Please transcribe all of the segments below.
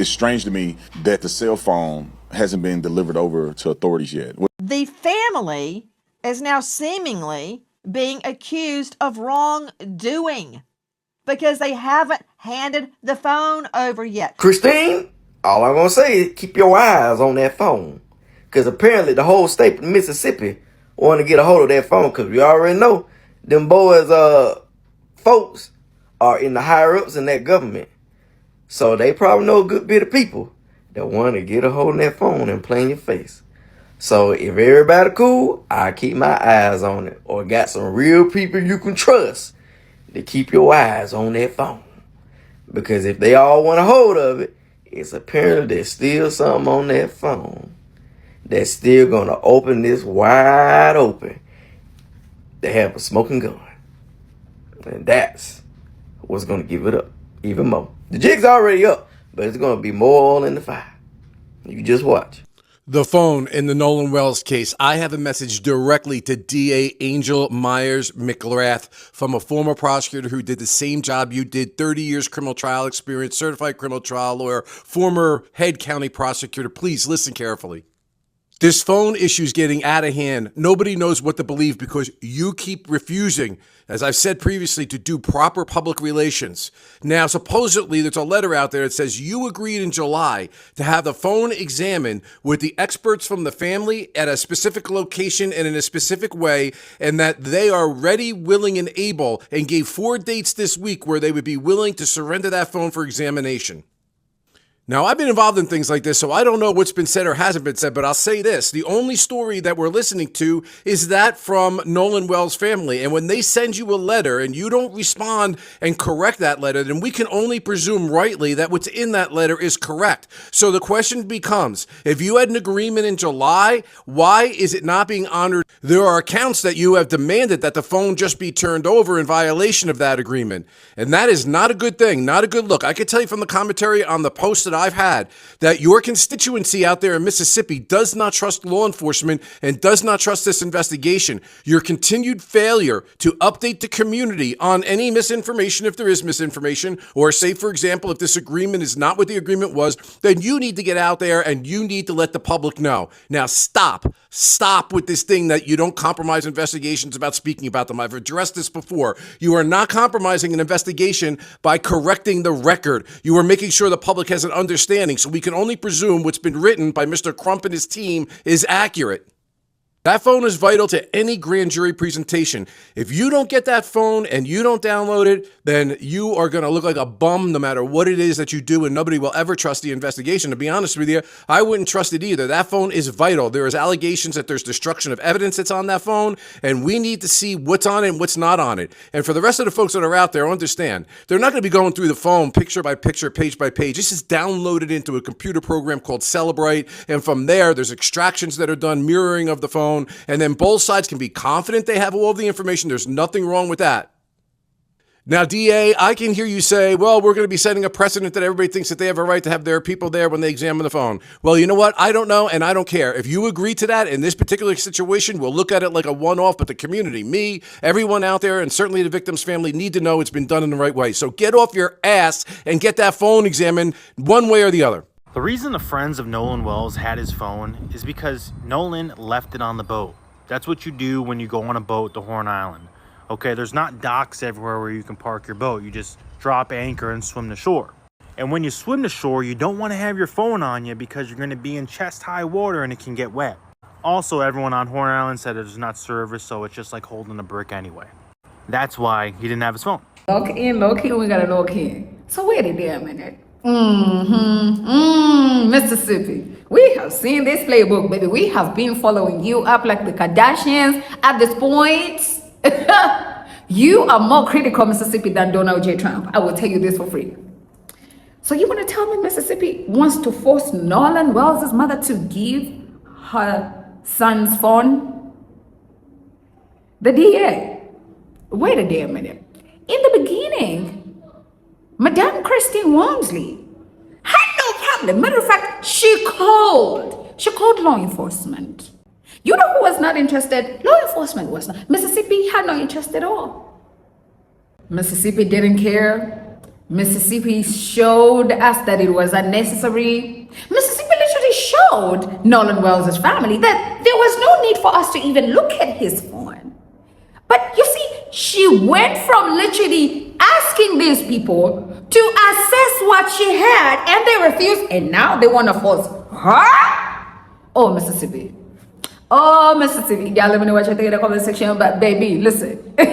It's strange to me that the cell phone hasn't been delivered over to authorities yet. The family is now seemingly being accused of wrongdoing because they haven't handed the phone over yet. Christine, all I'm going to say is keep your eyes on that phone. Because apparently the whole state of Mississippi want to get a hold of that phone, because we already know them boys, folks are in the higher ups in that government. So they probably know a good bit of people that want to get a hold of that phone and play in your face. So if everybody cool, I keep my eyes on it. Or got some real people you can trust to keep your eyes on that phone. Because if they all want a hold of it, it's apparently there's still something on that phone that's still going to open this wide open to have a smoking gun. And that's what's going to give it up even more. The jig's already up, but it's going to be more oil in the fire. You just watch. The phone in the Nolan Wells case. I have a message directly to DA Angel Myers McGrath from a former prosecutor who did the same job you did, 30 years criminal trial experience, certified criminal trial lawyer, former head county prosecutor. Please listen carefully. This phone issue is getting out of hand. Nobody knows what to believe because you keep refusing, as I've said previously, to do proper public relations. Now, supposedly, there's a letter out there that says you agreed in July to have the phone examined with the experts from the family at a specific location and in a specific way, and that they are ready, willing, and able, and gave 4 dates this week where they would be willing to surrender that phone for examination. Now, I've been involved in things like this, so I don't know what's been said or hasn't been said, but I'll say this. The only story that we're listening to is that from Nolan Wells' family. And when they send you a letter and you don't respond and correct that letter, then we can only presume rightly that what's in that letter is correct. So the question becomes, if you had an agreement in July, why is it not being honored? There are accounts that you have demanded that the phone just be turned over in violation of that agreement. And that is not a good thing, not a good look. I can tell you from the commentary on the post that I've had that your constituency out there in Mississippi does not trust law enforcement and does not trust this investigation. Your continued failure to update the community on any misinformation, if there is misinformation, or say, for example, if this agreement is not what the agreement was, then you need to get out there and you need to let the public know. Now, stop with this thing that you don't compromise investigations about speaking about them. I've addressed this before. You are not compromising an investigation by correcting the record. You are making sure the public has an understanding, so we can only presume what's been written by Mr. Crump and his team is accurate. That phone is vital to any grand jury presentation. If you don't get that phone and you don't download it, then you are going to look like a bum no matter what it is that you do, and nobody will ever trust the investigation. To be honest with you, I wouldn't trust it either. That phone is vital. There is allegations that there's destruction of evidence that's on that phone, and we need to see what's on it and what's not on it. And for the rest of the folks that are out there, understand, they're not going to be going through the phone picture by picture, page by page. This is downloaded into a computer program called Celebrate, and from there, there's extractions that are done, mirroring of the phone, and then both sides can be confident they have all of the information. There's nothing wrong with that. Now, DA, I can hear you say, well, we're going to be setting a precedent that everybody thinks that they have a right to have their people there when they examine the phone. Well, you know what? I don't know, and I don't care. If you agree to that in this particular situation, we'll look at it like a one-off, but the community, me, everyone out there, and certainly the victim's family need to know it's been done in the right way. So get off your ass and get that phone examined one way or the other. The reason the friends of Nolan Wells had his phone is because Nolan left it on the boat. That's what you do when you go on a boat to Horn Island. Okay, there's not docks everywhere where you can park your boat. You just drop anchor and swim to shore. And when you swim to shore, you don't want to have your phone on you because you're going to be in chest-high water and it can get wet. Also, everyone on Horn Island said it was not service, so it's just like holding a brick anyway. That's why he didn't have his phone. Lock in, we got to lock in. So wait a damn minute. Mississippi. We have seen this playbook, baby. We have been following you up like the Kardashians at this point. You are more critical, Mississippi, than Donald J. Trump. I will tell you this for free. So you want to tell me Mississippi wants to force Nolan Wells' mother to give her son's phone? The DA. Wait a damn minute. In the beginning, Madame Christine Walmsley had no problem. Matter of fact, she called law enforcement. You know who was not interested? Law enforcement was not. Mississippi had no interest at all. Mississippi didn't care. Mississippi showed us that it was unnecessary. Mississippi literally showed Nolan Wells' family that there was no need for us to even look at his phone. But you see, she went from literally asking these people to assess what she had, and they refused, and now they want to force her? Oh, Mississippi. Oh, Mississippi. Y'all let me know what you think in the comment section. But baby, listen. I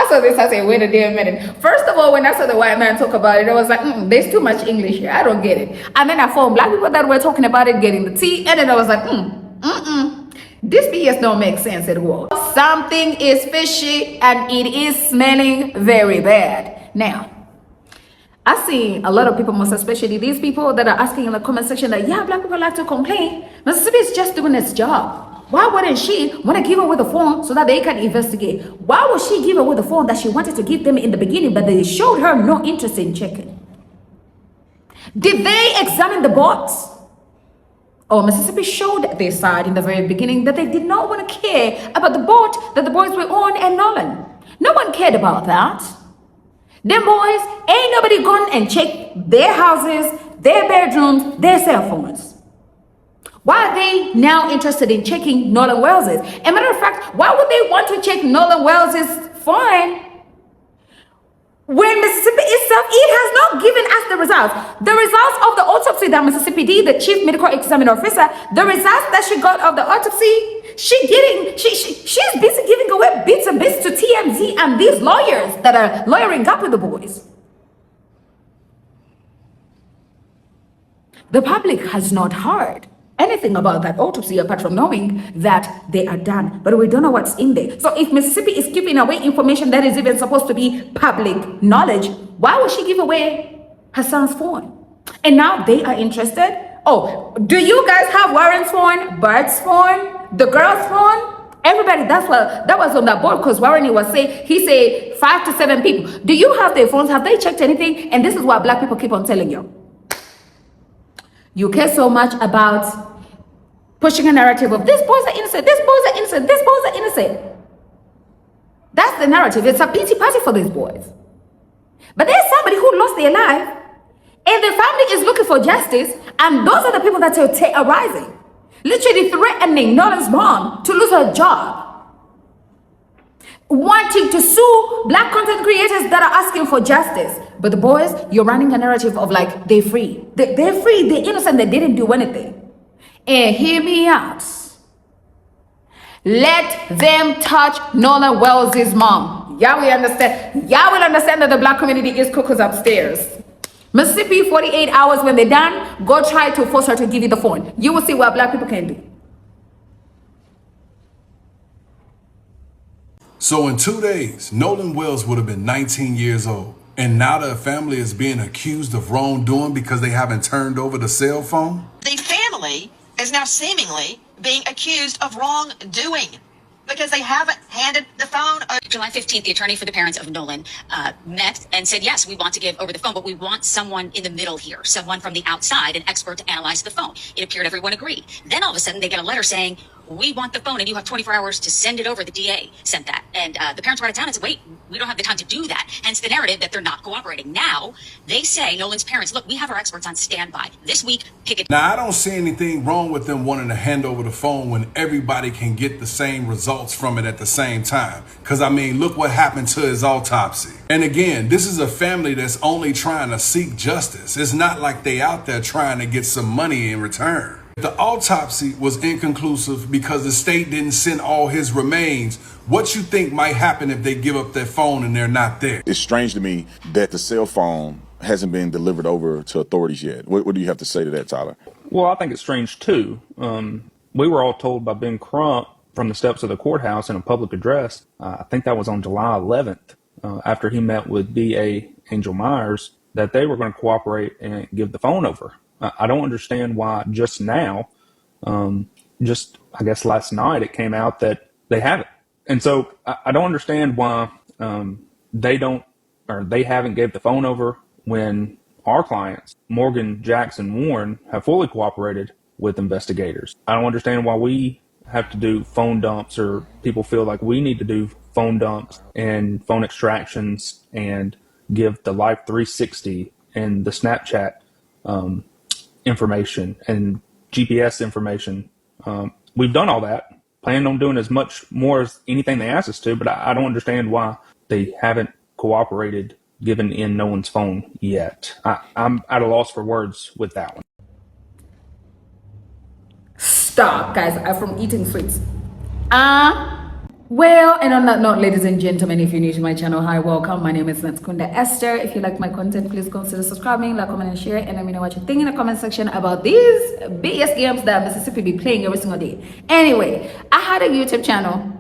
saw this, I said, wait a damn minute. First of all, when I saw the white man talk about it, I was like, there's too much English here. I don't get it. And then I found black people that were talking about it, getting the tea. And then I was like, this BS don't make sense at all. Something is fishy and it is smelling very bad. Now, I see a lot of people, most especially these people that are asking in the comment section that, yeah, black people like to complain. Mississippi is just doing its job. Why wouldn't she want to give away the phone so that they can investigate? Why would she give away the phone that she wanted to give them in the beginning, but they showed her no interest in checking? Did they examine the bots? Oh, Mississippi showed their side in the very beginning that they did not want to care about the boat that the boys were on and Nolan. No one cared about that. Them boys, ain't nobody gone and checked their houses, their bedrooms, their cell phones. Why are they now interested in checking Nolan Wells's? As a matter of fact, why would they want to check Nolan Wells's phone when Mississippi itself, it has not given us the results. The results of the autopsy that Mississippi did, the chief medical examiner officer, the results that she got of the autopsy, she's busy giving away bits and bits to TMZ and these lawyers that are lawyering up with the boys. The public has not heard anything about that autopsy apart from knowing that they are done, but we don't know what's in there. So if Mississippi is giving away information that is even supposed to be public knowledge, why would she give away her son's phone? And now they are interested. Oh, do you guys have Warren's phone, Bert's phone, the girl's phone? Everybody, that was on that board, because Warren he said 5 to 7 people. Do you have their phones? Have they checked anything? And this is what black people keep on telling you. You care so much about pushing a narrative of these boys are innocent, these boys are innocent, these boys are innocent. That's the narrative. It's a pity party for these boys. But there's somebody who lost their life and their family is looking for justice, and those are the people that are terrorizing, literally threatening Nolan's mom to lose her job, wanting to sue black content creators that are asking for justice. But the boys, you're running a narrative of like, they're free. They're free, they're innocent, they didn't do anything. And hear me out. Let them touch Nolan Wells' mom. Y'all will understand. Y'all will understand that the black community is cuckoos upstairs. Mississippi, 48 hours when they're done, go try to force her to give you the phone. You will see what black people can do. So in 2 days, Nolan Wells would have been 19 years old. And now the family is being accused of wrongdoing because they haven't turned over the cell phone? The family is now seemingly being accused of wrongdoing because they haven't handed the phone over. July 15th, the attorney for the parents of Nolan met and said, yes, we want to give over the phone, but we want someone in the middle here, someone from the outside, an expert to analyze the phone. It appeared everyone agreed. Then all of a sudden they get a letter saying, we want the phone and you have 24 hours to send it over. The DA sent that. And the parents were out of town and said, wait, we don't have the time to do that. Hence the narrative that they're not cooperating. Now they say, Nolan's parents, look, we have our experts on standby. This week, pick it. Now, I don't see anything wrong with them wanting to hand over the phone when everybody can get the same results from it at the same time. Because, I mean, look what happened to his autopsy. And again, this is a family that's only trying to seek justice. It's not like they out there trying to get some money in return. The autopsy was inconclusive because the state didn't send all his remains. What you think might happen if they give up their phone and they're not there? It's strange to me that the cell phone hasn't been delivered over to authorities yet. What do you have to say to that, Tyler? Well, I think it's strange too. We were all told by Ben Crump from the steps of the courthouse in a public address, I think that was on July 11th, after he met with DA Angel Myers, that they were going to cooperate and give the phone over. I don't understand why just now, I guess last night, it came out that they haven't. And so I don't understand why they haven't gave the phone over when our clients, Morgan, Jackson, Warren, have fully cooperated with investigators. I don't understand why we have to do phone dumps or people feel like we need to do phone dumps and phone extractions and give the Life 360 and the Snapchat information and GPS information. We've done all that, planning on doing as much more as anything they asked us to, but I don't understand why they haven't cooperated giving in Nolan's phone yet. I'm at a loss for words with that one. Stop, guys. I'm from eating sweets. Well, and on that note, ladies and gentlemen, if you're new to my channel, hi, welcome. My name is Natskunda Esther. If you like my content, please consider subscribing, like, comment, and share. And let me know what you think in the comment section about these BS games that Mississippi be playing every single day. Anyway, I had a YouTube channel.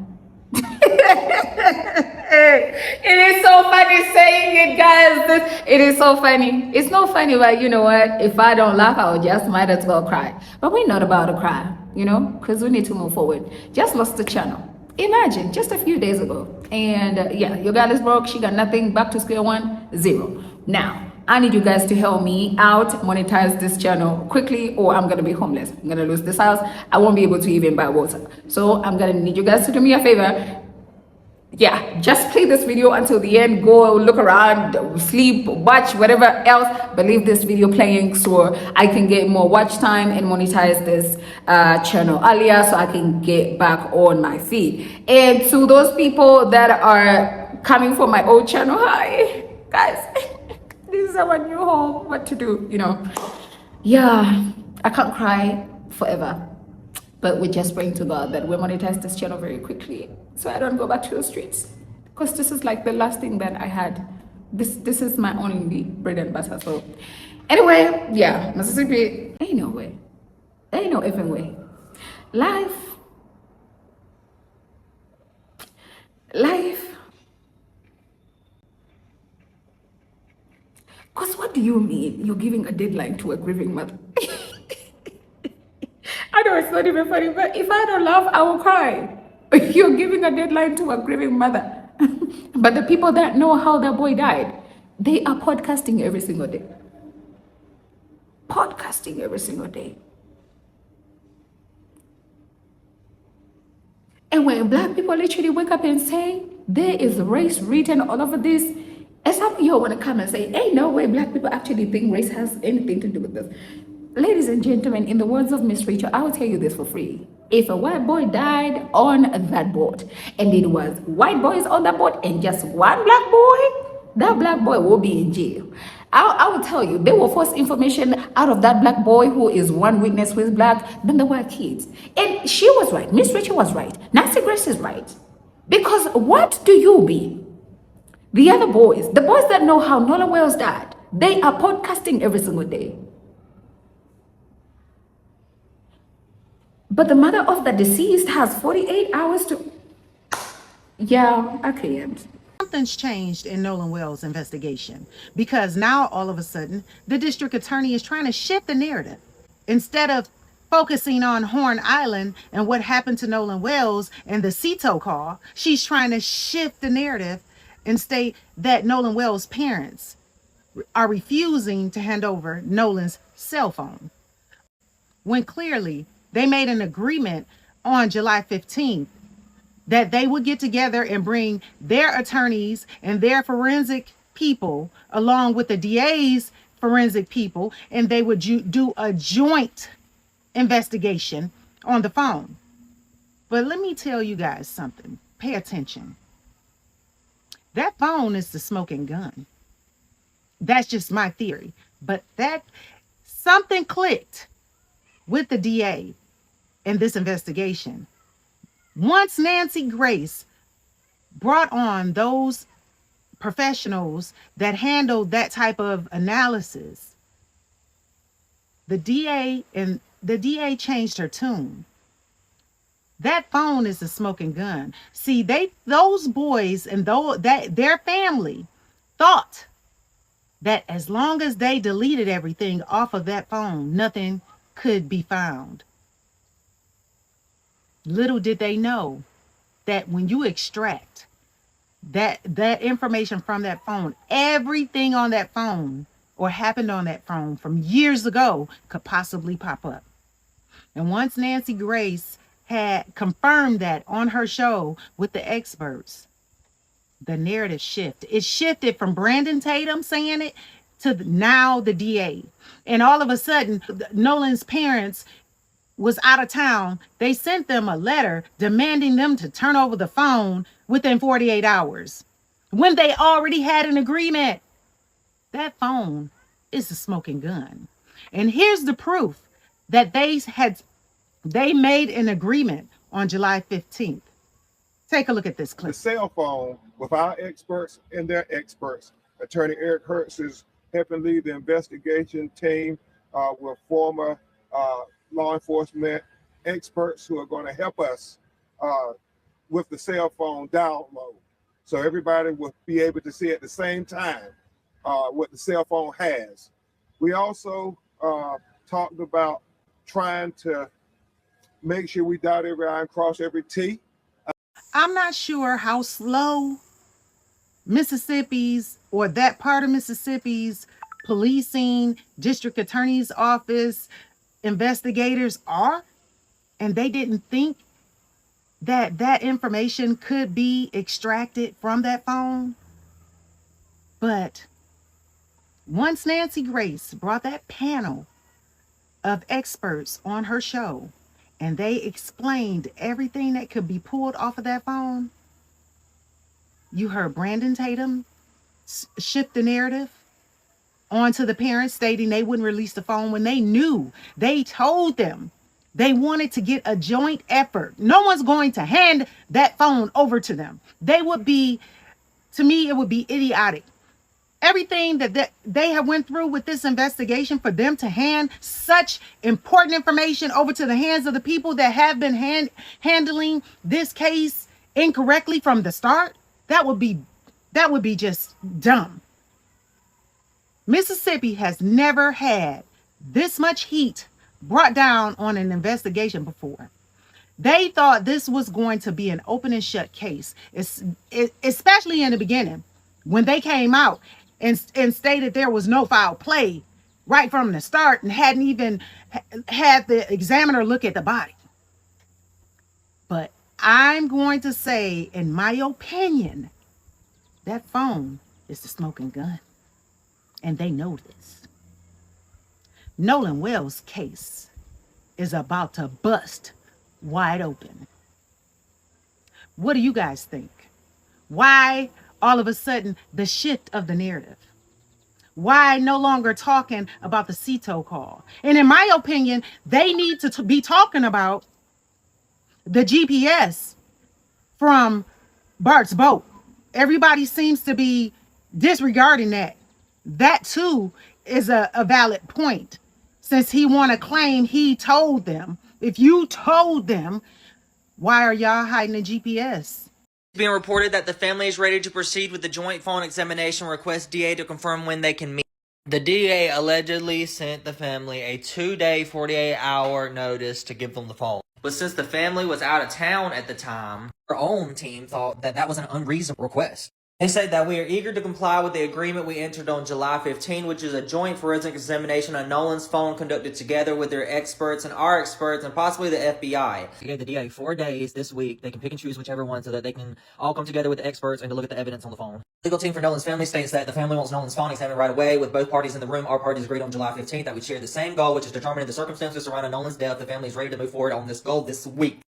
It is so funny saying it, guys. It is so funny. It's not funny, but you know what? If I don't laugh, I will just might as well cry. But we're not about to cry, you know, because we need to move forward. Just lost the channel. Imagine, just a few days ago. And yeah, your girl is broke. She got nothing. Back to square one, zero. Now, I need you guys to help me out, monetize this channel quickly, or I'm gonna be homeless. I'm gonna lose this house. I won't be able to even buy water. So I'm gonna need you guys to do me a favor. Yeah, just play this video until the end. Go look around, sleep, watch, whatever else, but leave this video playing so I can get more watch time and monetize this channel earlier so I can get back on my feed. And to those people that are coming from my old channel, hi guys. This is our new home. What to do, you know? Yeah, I can't cry forever. But we're just praying to God that we monetize this channel very quickly so I don't go back to the streets. Because this is like the last thing that I had. This is my only bread and butter. So anyway, yeah, Mississippi, ain't no way. Ain't no effing way. Life. Because what do you mean you're giving a deadline to a grieving mother? I know it's not even funny, but if I don't laugh, I will cry. You're giving a deadline to a grieving mother. But the people that know how that boy died, they are podcasting every single day. Podcasting every single day. And when black people literally wake up and say, there is race written all over this, and some of you want to come and say, ain't no way black people actually think race has anything to do with this. Ladies and gentlemen, in the words of Miss Rachel, I will tell you this for free. If a white boy died on that boat, and it was white boys on that boat and just one black boy, that black boy will be in jail. I will tell you, they will force information out of that black boy who is one witness who is black than the white kids. And she was right. Miss Rachel was right. Nancy Grace is right. Because what do you be? The other boys, the boys that know how Nolan Wells died, they are podcasting every single day. But the mother of the deceased has 48 hours to... Yeah, I can't. Something's changed in Nolan Wells' investigation because now all of a sudden the district attorney is trying to shift the narrative. Instead of focusing on Horn Island and what happened to Nolan Wells and the Cito call, she's trying to shift the narrative and state that Nolan Wells' parents are refusing to hand over Nolan's cell phone, when clearly they made an agreement on July 15th that they would get together and bring their attorneys and their forensic people along with the DA's forensic people, and they would do a joint investigation on the phone. But let me tell you guys something. Pay attention. That phone is the smoking gun. That's just my theory. But that something clicked with the DA in this investigation. Once Nancy Grace brought on those professionals that handled that type of analysis, the DA changed her tune. That phone is a smoking gun. See, those boys and their family thought that as long as they deleted everything off of that phone, nothing could be found. Little did they know that when you extract that information from that phone, everything on that phone or happened on that phone from years ago could possibly pop up. And once Nancy Grace had confirmed that on her show with the experts, the narrative shift. It shifted from Brandon Tatum saying it to now the DA. And all of a sudden, Nolan's parents was out of town. They sent them a letter demanding them to turn over the phone within 48 hours when they already had an agreement. That phone is a smoking gun. And here's the proof that they made an agreement on July 15th. Take a look at this clip. The cell phone with our experts and their experts. Attorney Eric Hertz is helping lead the investigation team with former law enforcement experts who are going to help us with the cell phone download. So everybody will be able to see at the same time what the cell phone has. We also talked about trying to make sure we dot every I and cross every T. I'm not sure how slow Mississippi's or that part of Mississippi's policing, district attorney's office, investigators are, and they didn't think that that information could be extracted from that phone. But once Nancy Grace brought that panel of experts on her show and they explained everything that could be pulled off of that phone, you heard Brandon Tatum shift the narrative onto the parents, stating they wouldn't release the phone when they knew. They told them they wanted to get a joint effort. No one's going to hand that phone over to them. They would be, to me, it would be idiotic. Everything that they have went through with this investigation, for them to hand such important information over to the hands of the people that have been handling this case incorrectly from the start, that would be just dumb. Mississippi has never had this much heat brought down on an investigation before. They thought this was going to be an open and shut case, especially in the beginning when they came out and stated there was no foul play right from the start and hadn't even had the examiner look at the body. But I'm going to say, in my opinion, that phone is the smoking gun. And they know this. Nolan Wells' case is about to bust wide open. What do you guys think? Why all of a sudden the shift of the narrative? Why no longer talking about the CETO call? And in my opinion, they need to be talking about the GPS from Bart's boat. Everybody seems to be disregarding that. That too is a valid point, since he want to claim he told them. If you told them, why are y'all hiding the GPS? It's being reported that the family is ready to proceed with the joint phone examination. Request DA to confirm when they can meet. The DA allegedly sent the family a 2-day, 48-hour notice to give them the phone. But since the family was out of town at the time, our own team thought that that was an unreasonable request. They said that we are eager to comply with the agreement we entered on July 15, which is a joint forensic examination on Nolan's phone conducted together with their experts and our experts and possibly the FBI. We gave the DA 4 days this week. They can pick and choose whichever one so that they can all come together with the experts and to look at the evidence on the phone. The legal team for Nolan's family states that the family wants Nolan's phone examined right away. With both parties in the room, our parties agreed on July 15th that we share the same goal, which is determining the circumstances surrounding Nolan's death. The family is ready to move forward on this goal this week.